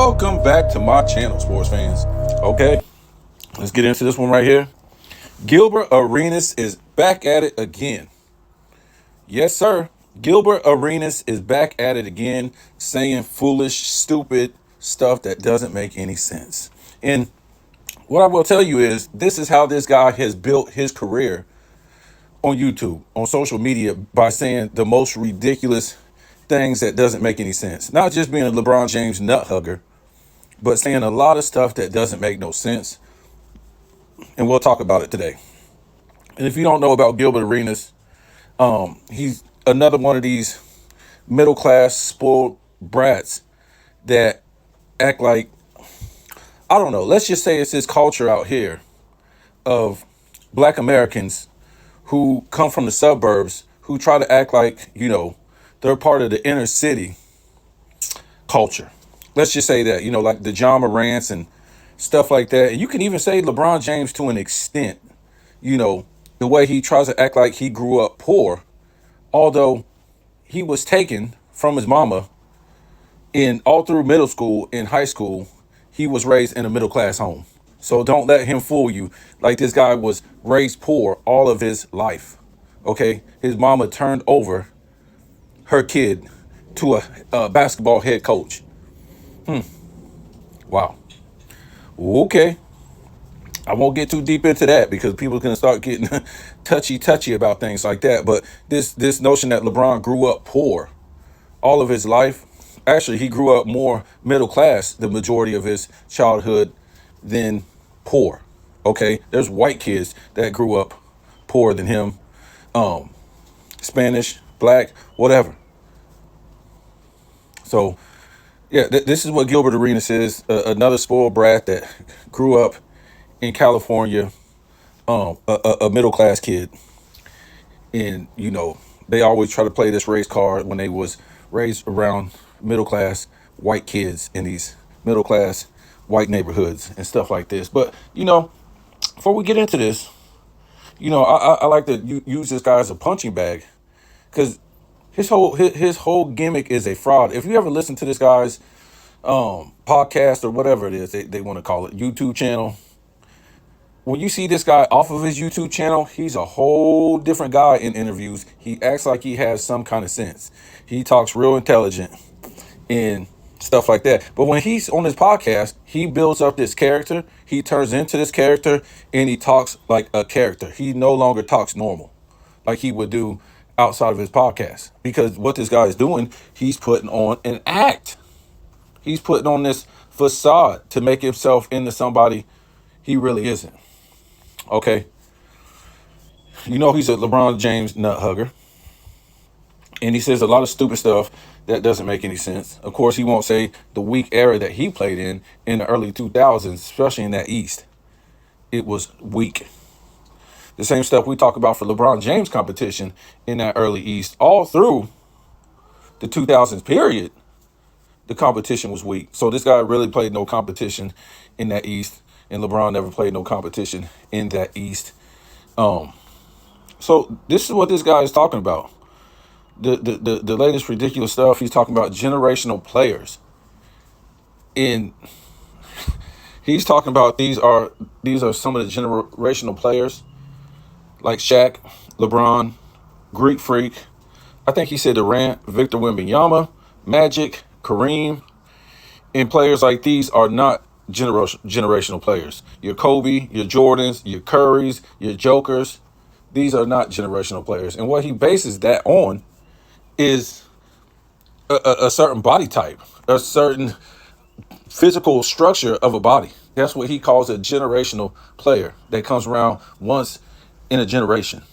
Welcome back to my channel, sports fans. Okay, let's get into this one right here. Gilbert Arenas is back at it again. Yes, sir. Gilbert Arenas is back at it again, saying foolish, stupid stuff that doesn't make any sense. And what I will tell you is this is how this guy has built his career on YouTube, on social media, by saying the most ridiculous things that doesn't make any sense. Not just being a LeBron James nut hugger, but saying a lot of stuff that doesn't make no sense. And we'll talk about it today. And if you don't know about Gilbert Arenas, he's another one of these middle class spoiled brats that act like, I don't know, let's just say it's this culture out here of black Americans who come from the suburbs who try to act like, they're part of the inner city culture. Let's just say that, like the John Morants and stuff like that. And you can even say LeBron James to an extent, the way he tries to act like he grew up poor, although he was taken from his mama in all through middle school and high school. He was raised in a middle class home. So don't let him fool you like this guy was raised poor all of his life. Okay. His mama turned over her kid to a basketball head coach. Wow. Okay. I won't get too deep into that because people can start getting touchy about things like that. But this notion that LeBron grew up poor all of his life, actually, he grew up more middle class the majority of his childhood than poor. Okay, there's white kids that grew up poorer than him, Spanish, black, whatever. So, yeah, this is what Gilbert Arenas is, another spoiled brat that grew up in California, a middle class kid. And, they always try to play this race card when they was raised around middle class white kids in these middle class white neighborhoods and stuff like this. But, before we get into this, I like to use this guy as a punching bag because his whole gimmick is a fraud. If you ever listen to this guy's podcast or whatever it is they want to call it, YouTube channel, when you see this guy off of his YouTube channel, he's a whole different guy in interviews. He acts like he has some kind of sense. He talks real intelligent and stuff like that. But when he's on his podcast, he builds up this character. He turns into this character and he talks like a character. He no longer talks normal like he would do outside of his podcast. Because what this guy is doing, he's putting on an act. He's putting on this facade to make himself into somebody he really isn't. Okay. He's a LeBron James nut hugger. And he says a lot of stupid stuff that doesn't make any sense. Of course, he won't say the weak era that he played in the early 2000s, especially in that East. It was weak. The same stuff we talk about for LeBron James competition in that early East. All through the 2000s period, the competition was weak. So this guy really played no competition in that East. And LeBron never played no competition in that East. So this is what this guy is talking about. The latest ridiculous stuff. He's talking about generational players. And he's talking about these are some of the generational players like Shaq, LeBron, Greek Freak. I think he said Durant, Victor Wembanyama, Magic, Kareem. And players like these are not generational players. Your Kobe, your Jordans, your Currys, your Jokers. These are not generational players. And what he bases that on is a certain body type, a certain physical structure of a body. That's what he calls a generational player that comes around once in a generation.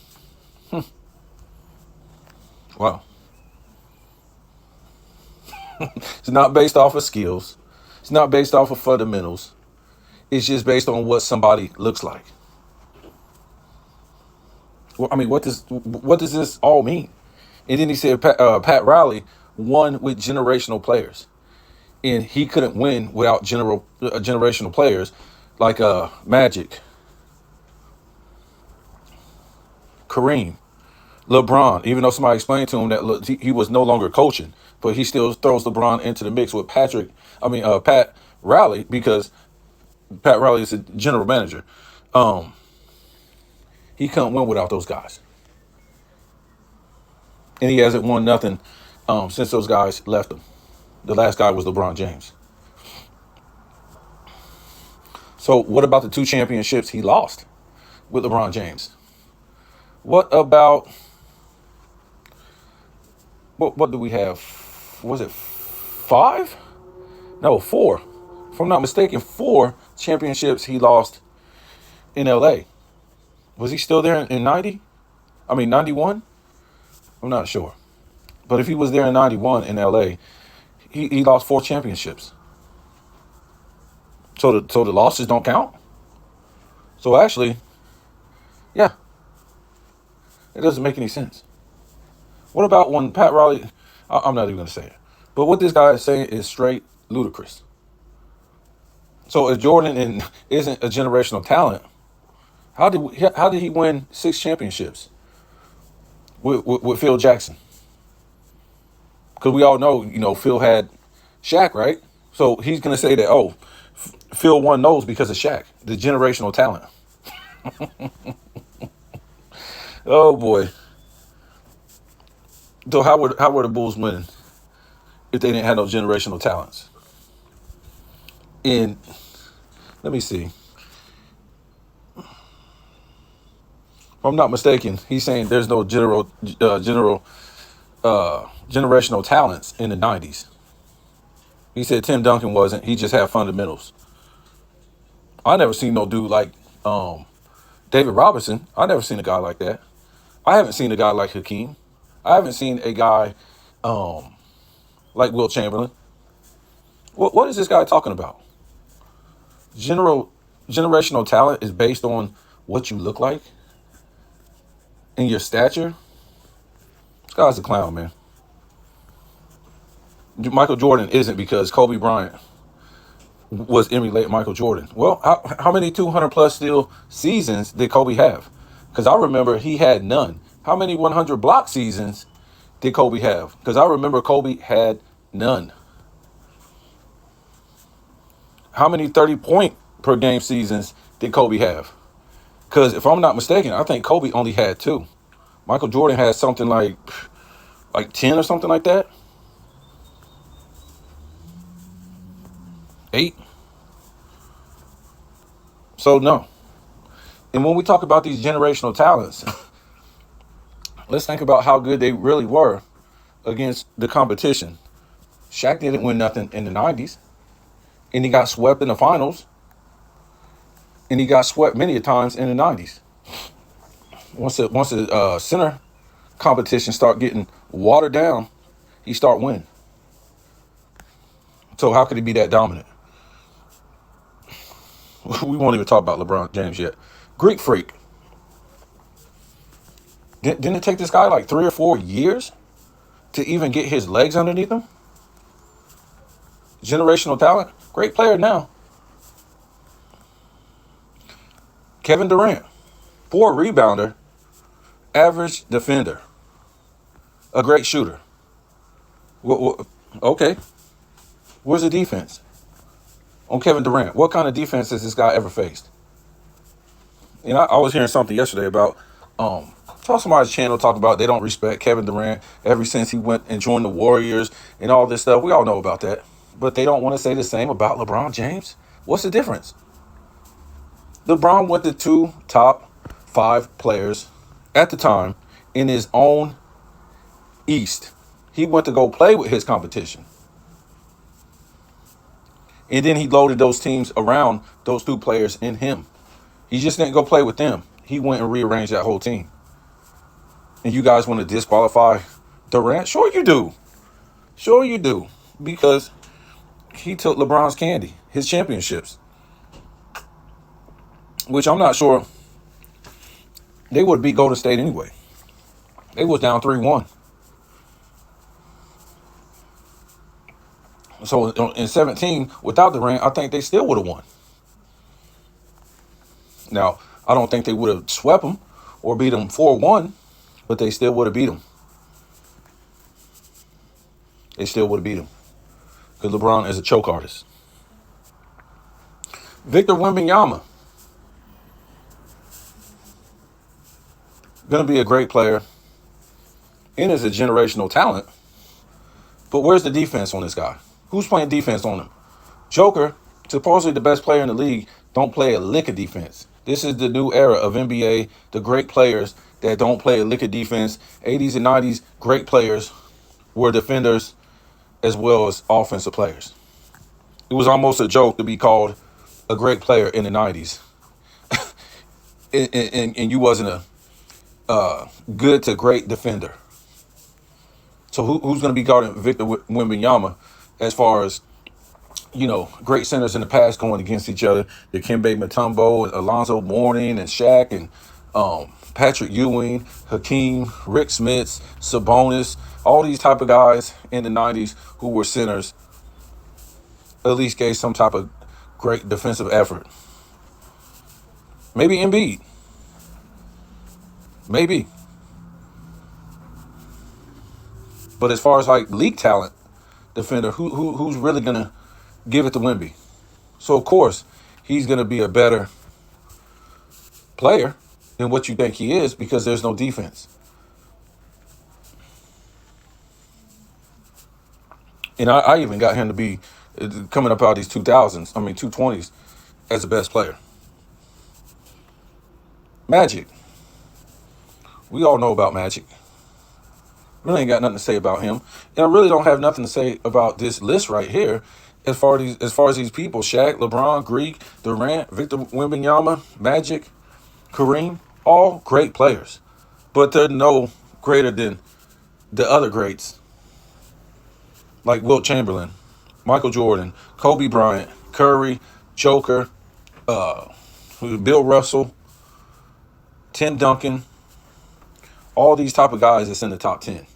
Wow. It's not based off of skills. It's not based off of fundamentals. It's just based on what somebody looks like. Well, I mean, what does this all mean? And then he said Pat Riley won with generational players, and he couldn't win without generational players like Magic, Kareem, LeBron. Even though somebody explained to him that he was no longer coaching, but he still throws LeBron into the mix with Pat Riley, because Pat Riley is a general manager. Um, he couldn't win without those guys, and he hasn't won nothing since those guys left him. The last guy was LeBron James. So what about the two championships he lost with LeBron James? What about what do we have? Was it five? No, four. If I'm not mistaken, four championships he lost in LA. Was he still there in 90? I mean 91? I'm not sure. But if he was there in 91 in LA, he lost four championships. So the losses don't count? So actually, yeah, it doesn't make any sense. What about when Pat Riley, I'm not even going to say it, but what this guy is saying is straight ludicrous. So if isn't a generational talent, how did he win six championships with Phil Jackson? Because we all know, Phil had Shaq, right? So he's going to say that, oh, Phil won those because of Shaq, the generational talent. Oh boy. So how were the Bulls winning if they didn't have no generational talents? And let me see. If I'm not mistaken, he's saying there's no generational talents in the 90s. He said Tim Duncan wasn't. He just had fundamentals. I never seen no dude like David Robinson. I never seen a guy like that. I haven't seen a guy like Hakeem. I haven't seen a guy like Will Chamberlain. What is this guy talking about? Generational talent is based on what you look like and your stature. This guy's a clown, man. Michael Jordan isn't because Kobe Bryant was emulating Michael Jordan. Well, how many 200 plus steal seasons did Kobe have? Because I remember he had none. How many 100 block seasons did Kobe have? Because I remember Kobe had none. How many 30-point per game seasons did Kobe have? Because if I'm not mistaken, I think Kobe only had two. Michael Jordan had something like 10 or something like that. 8. So no. And when we talk about these generational talents, let's think about how good they really were against the competition. Shaq didn't win nothing in the 90s. And he got swept in the finals. And he got swept many times in the 90s. Once the center competition start getting watered down, he start winning. So how could he be that dominant? We won't even talk about LeBron James yet. Greek freak. Didn't it take this guy like 3 or 4 years to even get his legs underneath him? Generational talent. Great player now. Kevin Durant. Poor rebounder. Average defender. A great shooter. Okay. Where's the defense on Kevin Durant? What kind of defense has this guy ever faced? I was hearing something yesterday about saw somebody's channel talk about they don't respect Kevin Durant ever since he went and joined the Warriors and all this stuff. We all know about that. But they don't want to say the same about LeBron James. What's the difference? LeBron went to 2 top 5 players at the time in his own East. He went to go play with his competition. And then he loaded those teams around those 2 players in him. He just didn't go play with them. He went and rearranged that whole team. And you guys want to disqualify Durant? Sure you do. Sure you do. Because he took LeBron's candy, his championships. Which I'm not sure they would beat Golden State anyway. They was down 3-1. So in 17, without Durant, I think they still would have won. Now, I don't think they would have swept them or beat them 4-1, but they still would have beat them. They still would have beat them. Because LeBron is a choke artist. Victor Wembanyama, going to be a great player and is a generational talent. But where's the defense on this guy? Who's playing defense on him? Joker, supposedly the best player in the league, don't play a lick of defense. This is the new era of NBA, the great players that don't play a lick of defense. 80s and 90s, great players were defenders as well as offensive players. It was almost a joke to be called a great player in the 90s. and you wasn't a good to great defender. So who's going to be guarding Victor Wembanyama as far as, great centers in the past going against each other? The Dikembe Mutombo, and Alonzo Mourning, and Shaq, and Patrick Ewing, Hakeem, Rick Smits, Sabonis, all these type of guys in the 90s who were centers at least gave some type of great defensive effort. Maybe Embiid. Maybe. But as far as like league talent defender, who's really gonna give it to Wemby? So of course he's gonna be a better player than what you think he is because there's no defense. And I even got him to be coming up out of these 220s as the best player. Magic. We all know about Magic. Really ain't got nothing to say about him. And I really don't have nothing to say about this list right here. As far as these people, Shaq, LeBron, Greek, Durant, Victor Wembanyama, Magic, Kareem, all great players. But they're no greater than the other greats. Like Wilt Chamberlain, Michael Jordan, Kobe Bryant, Curry, Joker, Bill Russell, Tim Duncan, all these type of guys that's in the top 10.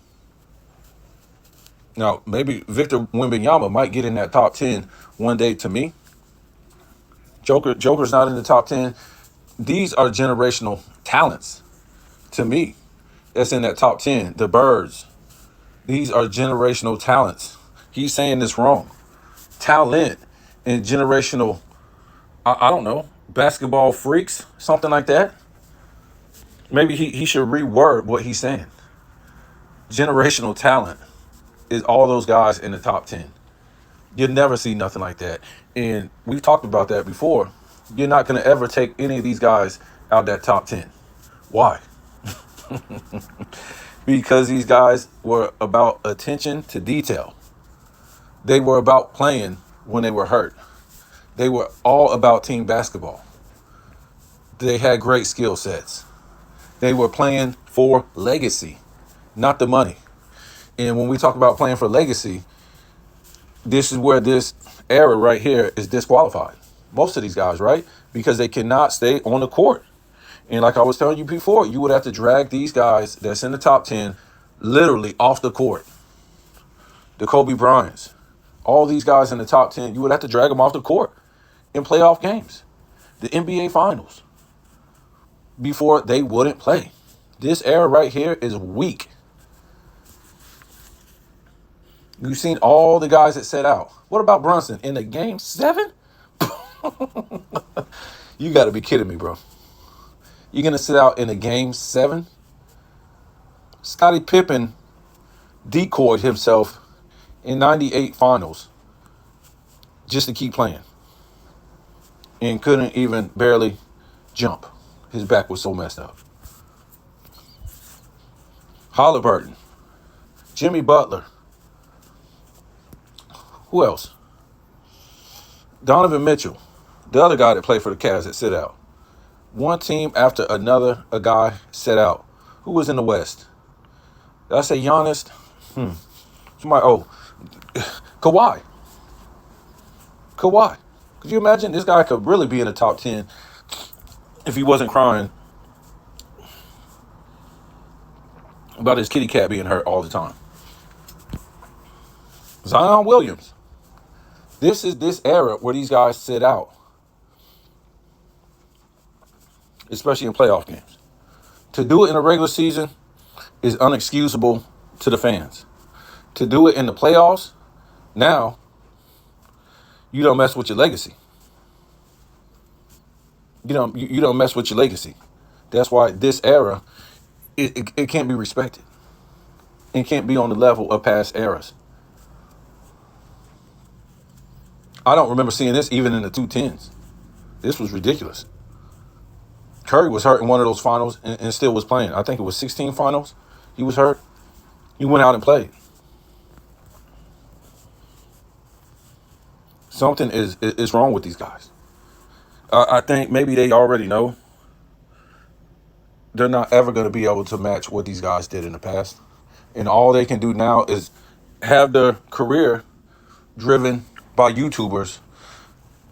Now, maybe Victor Wembanyama might get in that top 10 one day to me. Joker's not in the top 10. These are generational talents to me that's in that top 10. The Birds. These are generational talents. He's saying this wrong. Talent and generational, I don't know, basketball freaks, something like that. Maybe he should reword what he's saying. Generational talent is all those guys in the top 10. You'll never see nothing like that. And we've talked about that before. You're not going to ever take any of these guys out of that top 10. Why? Because these guys were about attention to detail. They were about playing when they were hurt. They were all about team basketball. They had great skill sets. They were playing for legacy, not the money. And when we talk about playing for legacy, this is where this era right here is disqualified. Most of these guys, right? Because they cannot stay on the court. And like I was telling you before, you would have to drag these guys that's in the top 10 literally off the court. The Kobe Bryants, all these guys in the top 10, you would have to drag them off the court in playoff games, the NBA Finals, before they wouldn't play. This era right here is weak. You've seen all the guys that set out. What about Brunson in the game 7? You got to be kidding me, bro. You're going to sit out in a game 7? Scottie Pippen decoyed himself in 98 finals just to keep playing and couldn't even barely jump. His back was so messed up. Halliburton, Jimmy Butler. Who else? Donovan Mitchell, the other guy that played for the Cavs that sit out. One team after another, a guy set out. Who was in the West? Did I say Giannis? Kawhi. Could you imagine? This guy could really be in the top 10 if he wasn't crying about his kitty cat being hurt all the time. Zion Williams. This is this era where these guys sit out, especially in playoff games. To do it in a regular season is unexcusable to the fans. To do it in the playoffs, now you don't mess with your legacy. You don't mess with your legacy. That's why this era, it can't be respected. It can't be on the level of past eras. I don't remember seeing this even in the 210s. This was ridiculous. Curry was hurt in one of those finals and still was playing. I think it was 16 finals. He was hurt. He went out and played. Something is wrong with these guys. I think maybe they already know they're not ever going to be able to match what these guys did in the past. And all they can do now is have their career driven by YouTubers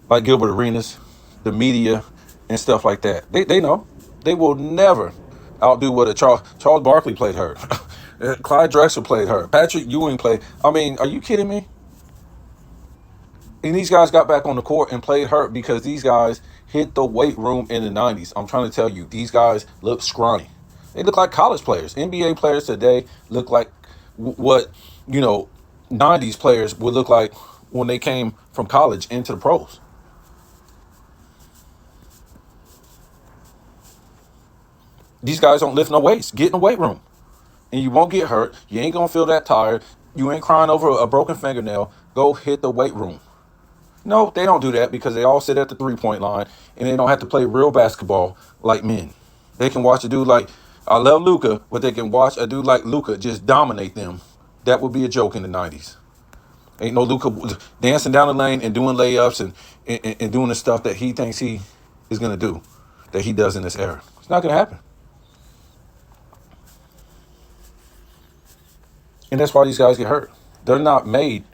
like Gilbert Arenas, the media, and stuff like that. They know they will never outdo what a Charles Barkley played hurt. Clyde Drexler played hurt. Patrick Ewing played. I mean, are you kidding me? And these guys got back on the court and played hurt because these guys hit the weight room in the 90s. I'm trying to tell you, these guys look scrawny. They look like college players. NBA players today look like what, 90s players would look like when they came from college into the pros. These guys don't lift no weights. Get in the weight room. And you won't get hurt. You ain't going to feel that tired. You ain't crying over a broken fingernail. Go hit the weight room. No, they don't do that because they all sit at the 3-point line and they don't have to play real basketball like men. They can watch a dude like, I love Luka, but they can watch a dude like Luka just dominate them. That would be a joke in the 90s. Ain't no Luka dancing down the lane and doing layups and doing the stuff that he thinks he is going to do, that he does in this era. It's not going to happen. And that's why these guys get hurt. They're not made,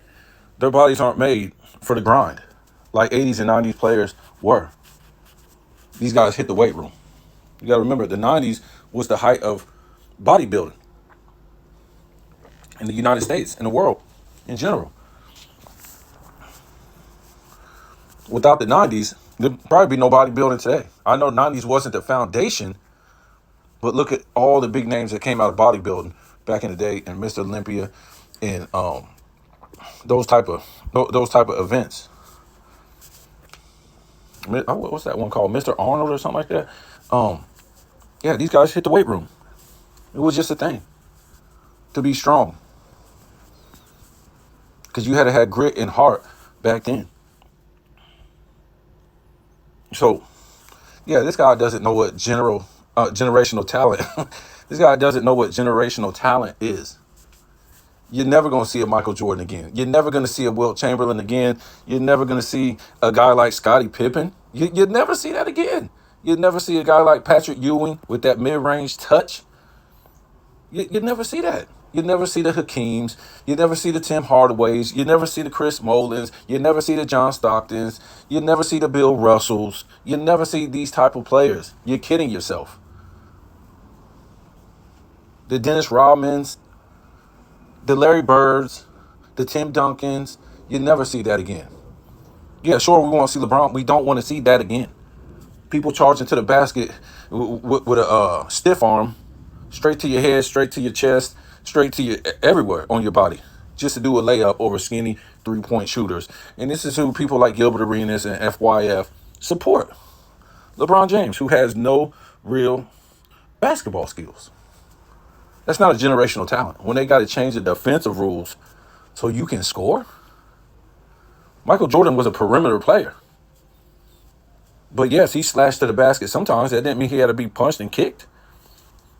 their bodies aren't made for the grind like 80s and 90s players were. These guys hit the weight room. You got to remember, the 90s was the height of bodybuilding in the United States and the world in general. Without the 90s, there'd probably be no bodybuilding today. I know 90s wasn't the foundation, but look at all the big names that came out of bodybuilding back in the day, and Mr. Olympia, and those type of events. What's that one called? Mr. Arnold or something like that. Yeah, these guys hit the weight room. It was just a thing to be strong, because you had to have grit and heart back then. So, yeah, this guy doesn't know what generational talent. This guy doesn't know what generational talent is. You're never going to see a Michael Jordan again. You're never going to see a Wilt Chamberlain again. You're never going to see a guy like Scottie Pippen. You'd never see that again. You'd never see a guy like Patrick Ewing with that mid-range touch. You'd never see that. You'd never see the Hakeems. You'd never see the Tim Hardaways. You'd never see the Chris Mullins. You'd never see the John Stocktons. You'd never see the Bill Russells. You'd never see these type of players. You're kidding yourself. The Dennis Rodmans, the Larry Birds, the Tim Duncans. You'll never see that again. Yeah, sure, we want to see LeBron. We don't want to see that again. People charging to the basket with a stiff arm, straight to your head, straight to your chest, straight to your everywhere on your body, just to do a layup over skinny 3-point shooters. And this is who people like Gilbert Arenas and FYF support. LeBron James, who has no real basketball skills. That's not a generational talent. When they got to change the defensive rules so you can score. Michael Jordan was a perimeter player. But yes, he slashed to the basket sometimes. That didn't mean he had to be punched and kicked.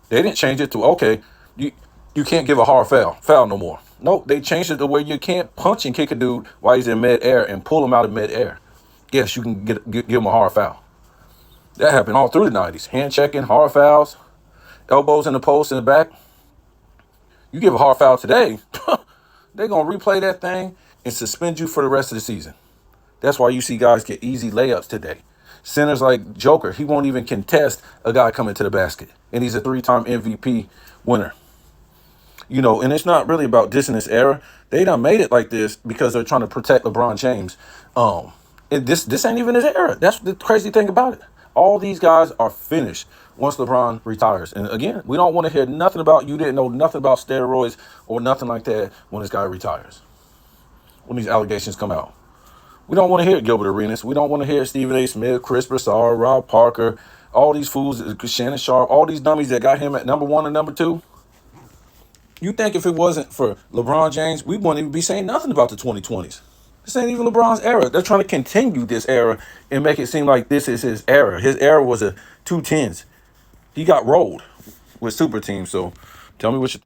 They didn't change it to, okay, you can't give a hard foul no more. No, they changed it to where you can't punch and kick a dude while he's in midair and pull him out of midair. Yes, you can give him a hard foul. That happened all through the 90s. Hand checking, hard fouls, elbows in the post in the back. You give a hard foul today, they're going to replay that thing and suspend you for the rest of the season. That's why you see guys get easy layups today. Centers like Joker, he won't even contest a guy coming to the basket. And he's a 3-time MVP winner. And it's not really about dissing this era. They done made it like this because they're trying to protect LeBron James. This ain't even his era. That's the crazy thing about it. All these guys are finished once LeBron retires. And again, we don't want to hear nothing about, you didn't know nothing about steroids or nothing like that when this guy retires. When these allegations come out. We don't want to hear Gilbert Arenas. We don't want to hear Stephen A. Smith, Chris Broussard, Rob Parker, all these fools, Shannon Sharp, all these dummies that got him at number one and number two. You think if it wasn't for LeBron James, we wouldn't even be saying nothing about the 2020s. This ain't even LeBron's era. They're trying to continue this era and make it seem like this is his era. His era was a 210s. He got rolled with super teams. So tell me what you